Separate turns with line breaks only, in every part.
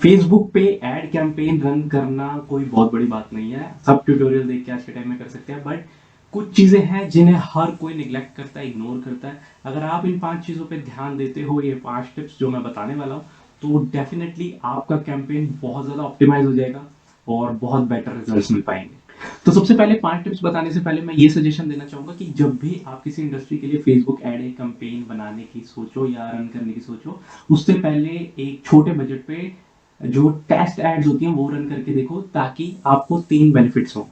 Facebook पे ad campaign run करना कोई बहुत बड़ी बात नहीं है, सब ट्यूटोरियल देख के आज के टाइम में कर सकते हैं। बट कुछ चीज़ें हैं जिन्हें हर कोई निगलेक्ट करता है, इग्नोर करता है। अगर आप इन 5 चीज़ों पे ध्यान देते हो, ये 5 टिप्स जो मैं बताने वाला हूँ, तो डेफिनेटली आपका कैंपेन बहुत ज़्यादा ऑप्टिमाइज हो जाएगा और बहुत बेटर रिजल्ट्स मिल पाएंगे। तो सबसे पहले 5 टिप्स बताने से पहले मैं ये सजेशन देना चाहूँगा कि जब भी आप किसी इंडस्ट्री के लिए फेसबुक एड कैंपेन बनाने की सोचो या रन करने की सोचो, उससे पहले एक छोटे बजट पे जो टेस्ट एड्स होती हैं वो रन करके देखो, ताकि आपको 3 बेनिफिट्स हो।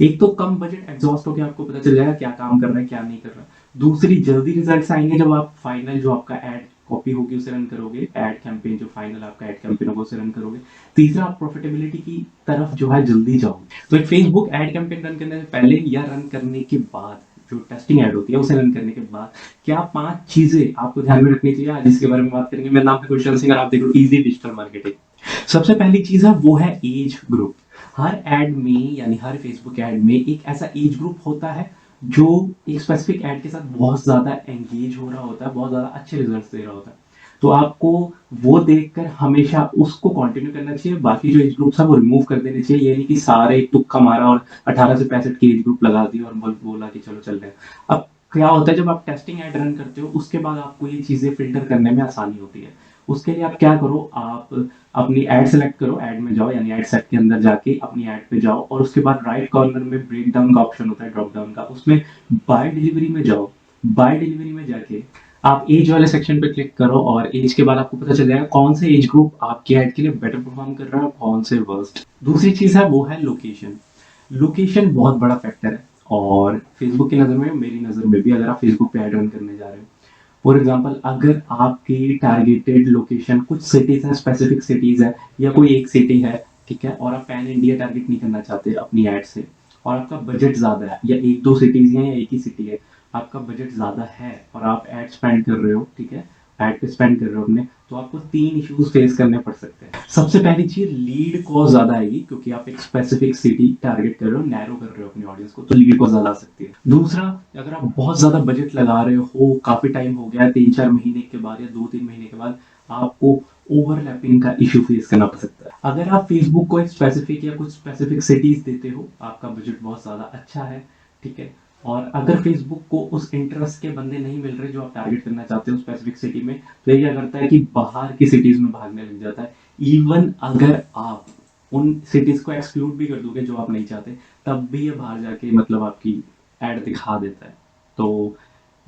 एक तो कम बजट एग्जॉस्ट होकर आपको पता चल जाएगा क्या काम कर रहा है क्या नहीं कर रहा है। दूसरी, जल्दी रिजल्ट्स आएंगे जब आप फाइनल जो आपका एड कॉपी होगी उसे रन करोगे, एड कैंपेन जो फाइनल आपका एड कैंपेन होगा उसे रन करोगे। तीसरा, आप प्रॉफिटेबिलिटी की तरफ जो है जल्दी जाओगे। तो एक फेसबुक एड कैंपेन रन करने से पहले या रन करने के बाद, जो टेस्टिंग एड होती है उसे रन करने के बाद, क्या 5 चीजें आपको ध्यान में रखनी चाहिए, आज इसके बारे में बात करेंगे। मेरा नाम है गुलशन सिंह और आप देख रहे हो इजी डिजिटल मार्केटिंग। सबसे पहली चीज है वो है एज ग्रुप। हर एड में यानी हर फेसबुक एड में एक ऐसा एज ग्रुप होता है जो एक स्पेसिफिक एड के साथ बहुत ज्यादा एंगेज हो रहा होता है, बहुत ज्यादा अच्छे रिजल्ट्स दे रहा होता है। तो आपको वो देखकर हमेशा उसको कंटिन्यू करना चाहिए, बाकी जो एज ग्रुप्स है वो रिमूव कर देने चाहिए। ये नहीं कि सारे एक तुक्का मारा और 18 से 65 की एज ग्रुप लगा दी और बोला कि चलो चल रहे हैं। अब क्या होता है, जब आप टेस्टिंग एड रन करते हो उसके बाद आपको ये चीजें फिल्टर करने में आसानी होती है। उसके लिए आप क्या करो, आप अपनी ऐड सेलेक्ट करो, ऐड में जाओ यानी ऐड सेट के अंदर जाके अपनी ऐड पे जाओ और उसके बाद राइट कॉर्नर में ब्रेक डाउन का ऑप्शन होता है, ड्रॉप डाउन का, उसमें बाय डिलीवरी में जाओ। बाय डिलीवरी में जाके आप एज वाले सेक्शन पे क्लिक करो और एज के बाद आपको पता चल जाएगा कौन से एज ग्रुप आपकी ऐड के लिए बेटर परफॉर्म कर रहा है और कौन से वर्स्ट। दूसरी चीज है वो है लोकेशन। लोकेशन बहुत बड़ा फैक्टर है और फेसबुक की नज़र में, मेरी नज़र में भी, अगर आप फेसबुक पे ऐड रन करने जा रहे हो, फॉर एग्जाम्पल अगर आपकी टारगेटेड लोकेशन कुछ सिटीज है, स्पेसिफिक सिटीज है या कोई एक सिटी है, ठीक है, और आप पैन इंडिया टारगेट नहीं करना चाहते अपनी एड से, और आपका बजट ज्यादा है, या एक दो सिटीज हैं या एक ही सिटी है, आपका बजट ज्यादा है और आप एड स्पेंड कर रहे हो, ठीक है, एड पे स्पेंड कर रहे हो अपने, तो आपको 3 इश्यूज फेस करने पड़ सकते हैं। सबसे पहली चीज, लीड कॉस्ट ज्यादा आएगी क्योंकि आप एक स्पेसिफिक सिटी टारगेट कर रहे हो, नैरो कर रहे हो अपनी ऑडियंस को, तो लीड कॉस्ट ज्यादा आ सकती है। दूसरा, अगर आप बहुत ज्यादा बजट लगा रहे हो, काफी टाइम हो गया, 3-4 महीने के बाद या 2-3 महीने के बाद, आपको ओवरलैपिंग का इशू फेस करना पड़ सकता है। अगर आप फेसबुक को एक स्पेसिफिक या कुछ स्पेसिफिक सिटीज देते हो, आपका बजट बहुत ज्यादा अच्छा है, ठीक है, और अगर फेसबुक को उस इंटरेस्ट के बंदे नहीं मिल रहे जो आप टारगेट करना चाहते हो स्पेसिफिक सिटी में, तो ये क्या करता है कि बाहर की सिटीज में भागने लग जाता है। इवन अगर आप उन सिटीज को एक्सक्लूड भी कर दोगे जो आप नहीं चाहते, तब भी ये बाहर जाके मतलब आपकी एड दिखा देता है। तो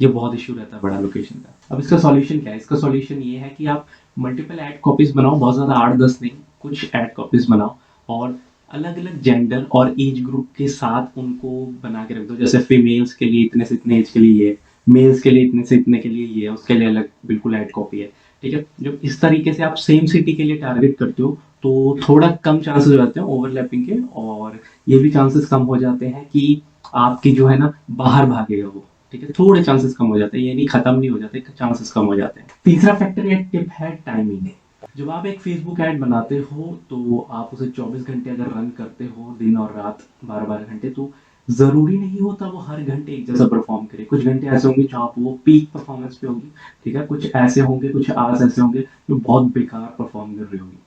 ये बहुत इश्यू रहता है बड़ा लोकेशन का। अब इसका सॉल्यूशन क्या है? इसका सॉल्यूशन ये है कि आप मल्टीपल एड कॉपीज बनाओ, बहुत ज्यादा 8-10 नहीं, कुछ एड कॉपीज बनाओ और अलग अलग जेंडर और एज ग्रुप के साथ उनको बना के रख दो। जैसे फीमेल्स के लिए इतने से इतने एज के लिए ये, मेल्स के लिए इतने से इतने के लिए ये, उसके लिए अलग बिल्कुल एड कॉपी है, ठीक है। जब इस तरीके से आप सेम सिटी के लिए टारगेट करते हो तो थोड़ा कम चांसेस हो जाते हैं ओवरलैपिंग के, और ये भी चांसेस कम हो जाते हैं कि आपकी जो है ना बाहर भागेगा वो, ठीक है, थोड़े चांसेस कम हो जाते हैं, ये नहीं खत्म नहीं हो जाते, चांसेस कम हो जाते हैं। तीसरा फैक्टर या टिप है टाइमिंग। जब आप एक फेसबुक ऐड बनाते हो तो आप उसे 24 घंटे अगर रन करते हो, दिन और रात 12-12 घंटे, तो जरूरी नहीं होता वो हर घंटे एक जैसा परफॉर्म करे। कुछ घंटे ऐसे होंगे जहाँ वो पीक परफॉर्मेंस पे होगी, ठीक है, कुछ ऐसे होंगे, कुछ आवर्स ऐसे होंगे जो बहुत बेकार परफॉर्म कर रही होगी।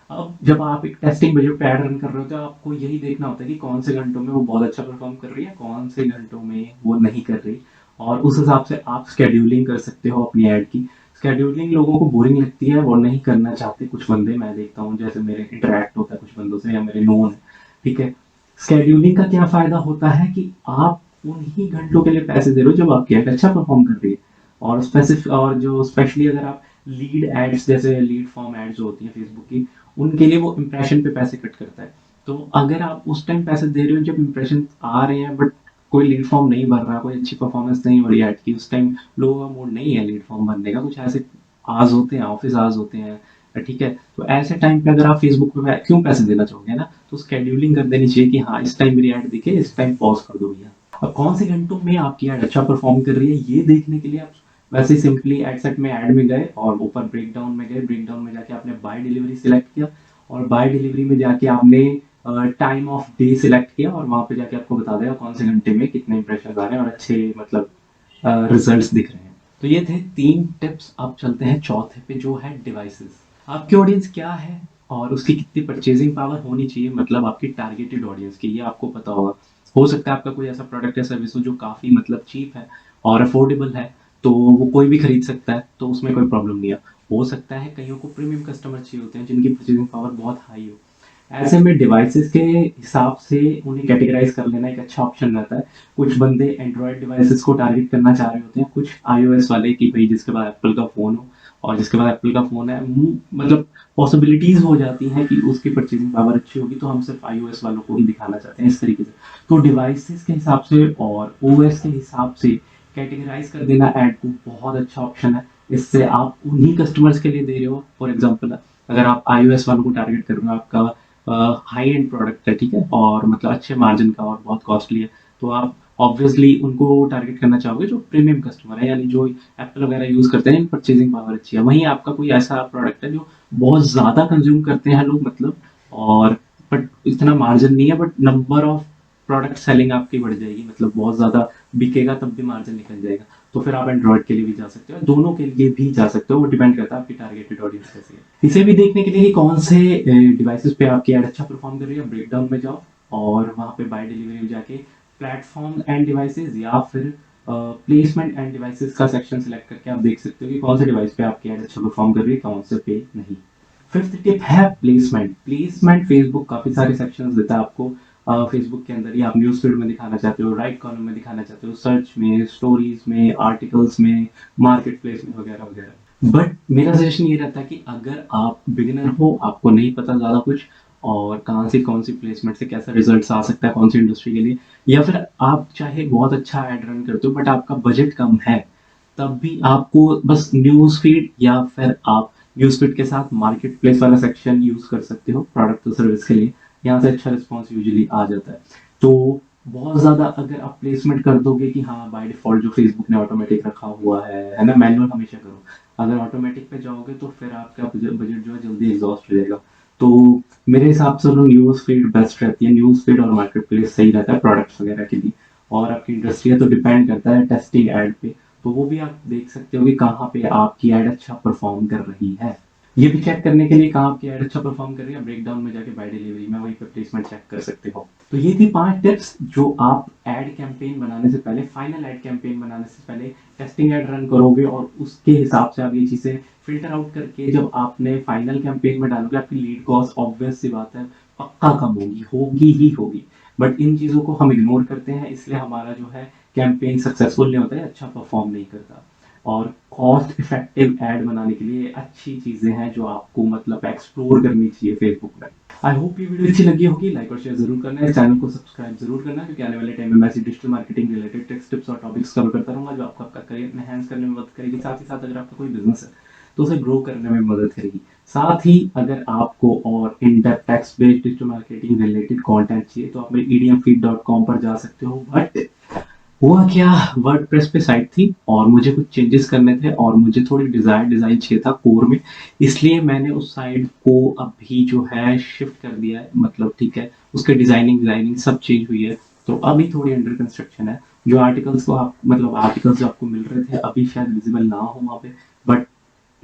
अब जब आप एक टेस्टिंग बजट पे ऐड रन कर रहे हो तो आपको यही देखना होता है कि कौन से घंटों में वो बहुत अच्छा परफॉर्म कर रही है, कौन से घंटों में वो नहीं कर रही, और उस हिसाब से आप स्केड्यूलिंग कर सकते हो अपनी ऐड की। स्केड्यूलिंग लोगों को बोरिंग लगती है, वो नहीं करना चाहते कुछ बंदे, मैं देखता हूँ, जैसे मेरे इंटरेक्ट होता है कुछ बंदों से या मेरे नोन है, ठीक है। स्केड्यूलिंग का क्या फायदा होता है कि आप उन्हीं घंटों के लिए पैसे दे रहे हो जब आपकी ऐड अच्छा परफॉर्म कर रही है। और स्पेसिफिक, और जो स्पेशली अगर आप लीड एड्स, जैसे लीड फॉर्म एड्स होती हैं फेसबुक की, उनके लिए वो इंप्रेशन पे पैसे कट करता है। तो अगर आप उस टाइम पैसे दे रहे हो जब इंप्रेशन आ रहे हैं बट कोई लीड फॉर्म नहीं भर रहा, कोई अच्छी परफॉर्मेंस नहीं हो रही ऐड की, उस टाइम लोगों का मूड नहीं है लीड फॉर्म भरने का, कुछ ऐसे आज होते हैं, ऑफिस आज होते हैं, ठीक है, तो ऐसे टाइम पे अगर आप फेसबुक पे क्यों पैसे देना चाहोगे ना, तो स्केड्यूलिंग कर देनी चाहिए कि हाँ इस टाइम मेरी ऐड दिखे, इस टाइम पॉज कर दो भैया। अब कौन से घंटों में आपकी ऐड अच्छा परफॉर्म कर रही है ये देखने के लिए आप वैसे सिंपली एड सेट में ऐड में गए और ऊपर ब्रेक डाउन में गए, ब्रेक डाउन में जाके आपने बाय डिलीवरी सिलेक्ट किया और बाय डिलीवरी में जाके आपने टाइम ऑफ डे सिलेक्ट किया और वहां पे जाके आपको बता देगा कौन से घंटे में कितने इंप्रेशन आ रहे हैं और अच्छे मतलब रिजल्ट्स दिख रहे हैं। तो ये थे 3 टिप्स। अब चलते हैं चौथे पे जो है डिवाइसेस। आपकी ऑडियंस क्या है, और उसकी कितनी परचेजिंग पावर होनी चाहिए, मतलब आपकी टारगेटेड ऑडियंस की, ये आपको पता होगा। हो सकता है आपका कोई ऐसा प्रोडक्ट या सर्विस हो जो काफ़ी मतलब चीप है और अफोर्डेबल है, तो वो कोई भी खरीद सकता है, तो उसमें कोई प्रॉब्लम नहीं है। हो सकता है कईयों को प्रीमियम कस्टमर चाहिए होते हैं जिनकी परचेजिंग पावर बहुत हाई हो। ऐसे में डिवाइसेस के हिसाब से उन्हें कैटेगराइज कर लेना एक अच्छा ऑप्शन रहता है। कुछ बंदे एंड्रॉयड डिवाइसेस को टारगेट करना चाह रहे होते हैं, कुछ आईओएस वाले कि भाई जिसके पास एप्पल का फ़ोन हो, और जिसके पास एप्पल का फ़ोन है मतलब पॉसिबिलिटीज़ हो जाती हैं कि उसकी परचेजिंग पावर अच्छी होगी, तो हम सिर्फ आईओएस वालों को ही दिखाना चाहते हैं इस तरीके से। तो डिवाइसेस के हिसाब से और ओएस के हिसाब से कैटेगराइज कर देना ऐड को बहुत अच्छा ऑप्शन है। इससे आप उन्हीं कस्टमर्स के लिए दे रहे हो। फॉर एग्जांपल, अगर आप आईओएस वालों को टारगेट कर रहे हो, आपका हाई एंड प्रोडक्ट है, ठीक है, और मतलब अच्छे मार्जिन का और बहुत कॉस्टली है, तो आप ऑब्वियसली उनको टारगेट करना चाहोगे जो प्रीमियम कस्टमर है, यानी जो एप्पल वगैरह यूज करते हैं, परचेजिंग पावर अच्छी है। वहीं आपका कोई ऐसा प्रोडक्ट है जो बहुत ज्यादा कंज्यूम करते हैं लोग, मतलब, और बट इतना मार्जिन नहीं है, but number of product selling आपकी बढ़ जाएगी, मतलब बहुत ज़्यादा बिकेगा तब भी मार्जिन निकल जाएगा, तो फिर आप एंड्रॉइड के लिए भी जा सकते हो, दोनों के लिए भी जा सकते हो। वो डिपेंड करता है आपकी टारगेटेड ऑडियंस कैसी है। इसे भी देखने के लिए कि कौन से डिवाइसेस पे आपकी एड अच्छा परफॉर्म कर रही है, ब्रेकडाउन में जाओ और वहाँ पे बाय डिलीवरी में जाके प्लेटफॉर्म एंड डिवाइसेस या फिर प्लेसमेंट एंड डिवाइसेस का सेक्शन सेलेक्ट करके आप देख सकते हो कि कौन से डिवाइस पे आपकी एड अच्छा परफॉर्म कर रही है, कौन से पे नहीं। फिफ्थ टिप है प्लेसमेंट। प्लेसमेंट फेसबुक काफी सारे सेक्शंस देता है आपको। फेसबुक के अंदर ही आप न्यूज फीड में दिखाना चाहते हो, राइट कॉलम में दिखाना चाहते हो, सर्च में, स्टोरीज में, आर्टिकल्स में, मार्केट प्लेस में, वगैरह वगैरह। बट मेरा सजेशन ये रहता है कि अगर आप बिगिनर हो, आपको नहीं पता ज़्यादा कुछ, और कहाँ से कौन सी प्लेसमेंट से कैसा रिजल्ट आ सकता है कौन सी इंडस्ट्री के लिए, या फिर आप चाहे बहुत अच्छा एड रन करते हो बट आपका बजट कम है, तब भी आपको बस न्यूज फीड या फिर आप न्यूज फीड के साथ मार्केट प्लेस वाला सेक्शन यूज कर सकते हो प्रोडक्ट और सर्विस के लिए। यहाँ से अच्छा रिस्पॉन्स यूजुअली आ जाता है। तो बहुत ज़्यादा अगर आप प्लेसमेंट कर दोगे कि हाँ बाय डिफॉल्ट जो फेसबुक ने ऑटोमेटिक रखा हुआ है ना, मैनुअल हमेशा करो। अगर ऑटोमेटिक पे जाओगे तो फिर आपका बजट जो है जल्दी एग्जॉस्ट हो जाएगा। तो मेरे हिसाब से न्यूज़ फीड बेस्ट रहती है, न्यूज़ फीड और मार्केट प्लेस सही रहता है प्रोडक्ट्स वगैरह के लिए। और आपकी इंडस्ट्री है तो डिपेंड करता है टेस्टिंग एड पे, तो वो भी आप देख सकते हो कि कहाँ पे आपकी एड अच्छा परफॉर्म कर रही है। ये भी चेक करने के लिए कहाँ आपकी एड अच्छा परफॉर्म कर रही है, ब्रेकडाउन में जाके बाय डिलीवरी में वहीं पे प्लेसमेंट चेक कर सकते हो। तो ये थी 5 टिप्स जो आप एड कैंपेन बनाने से पहले, फाइनल एड कैंपेन बनाने से पहले टेस्टिंग एड रन करोगे, और उसके हिसाब से आप ये चीज़ें फिल्टर आउट करके जब आपने फाइनल कैंपेन में डालोगे, आपकी लीड कॉस्ट ऑब्वियस सी बात है पक्का कम होगी, होगी ही होगी। बट इन चीज़ों को हम इग्नोर करते हैं, इसलिए हमारा जो है कैंपेन सक्सेसफुल नहीं होता है, अच्छा परफॉर्म नहीं करता। और कॉस्ट इफेक्टिव एड बनाने के लिए अच्छी चीज़ें हैं जो आपको मतलब एक्सप्लोर करनी चाहिए फेसबुक में। आई होप ये वीडियो अच्छी लगी होगी। लाइक और शेयर जरूर करना है, चैनल को सब्सक्राइब जरूर करना है, क्योंकि आने वाले टाइम में मैं ऐसी डिजिटल मार्केटिंग रिलेटेड टिप्स और टॉपिक्स कवर करता रहूंगा जो आपको आपका करियर एनहांस करने में मदद करेगी। साथ ही साथ अगर आपका कोई बिजनेस है तो उसे ग्रो करने में मदद करेगी। साथ ही अगर आपको और in depth text based digital marketing related content चाहिए तो आप मेरे edmfeed.com पर जा सकते हो। बट हुआ क्या, वर्डप्रेस पे साइट थी और मुझे कुछ चेंजेस करने थे और मुझे थोड़ी डिज़ाइन चाहिए था कोर में, इसलिए मैंने उस साइट को अभी जो है शिफ्ट कर दिया है, मतलब ठीक है, उसके डिज़ाइनिंग सब चेंज हुई है, तो अभी थोड़ी अंडर कंस्ट्रक्शन है। जो आर्टिकल्स को आप मतलब आर्टिकल्स जो आपको मिल रहे थे अभी शायद विजिबल ना हो वहाँ पे, बट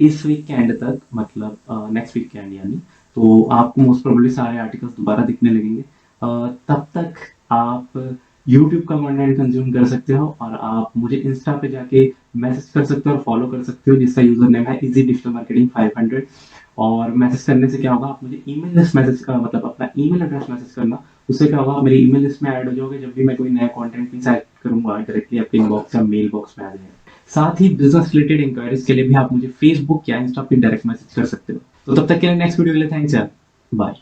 इस वीक के एंड तक, मतलब नेक्स्ट वीक के एंड यानी, तो आपको मोस्ट प्रोबेबली सारे आर्टिकल्स दोबारा दिखने लगेंगे। तब तक आप यूट्यूब का कंटेंट कंज्यूम कर सकते हो, और आप मुझे इंस्टा पे जाके मैसेज कर सकते हो और फॉलो कर सकते हो, जिसका यूजर नेम है इजी डिजिटल मार्केटिंग 500। और मैसेज करने से क्या होगा, आप मुझे ईमेल लिस्ट मैसेज का मतलब अपना ईमेल एड्रेस मैसेज करना, उससे क्या होगा आप मेरी ईमेल लिस्ट में ऐड हो जाओगे, जब भी मैं कोई नया कंटेंट भी सेट करूंगा डायरेक्टली आपके इनबॉक्स या मेल बॉक्स में आ जाएगा। साथ ही बिजनेस रिलेटेड इंक्वायरीज के लिए भी आप मुझे फेसबुक या इंस्टा पे डायरेक्ट मैसेज कर सकते हो। तो तब तक के लिए नेक्स्ट वीडियो के लिए थैंक्स यार, बाय।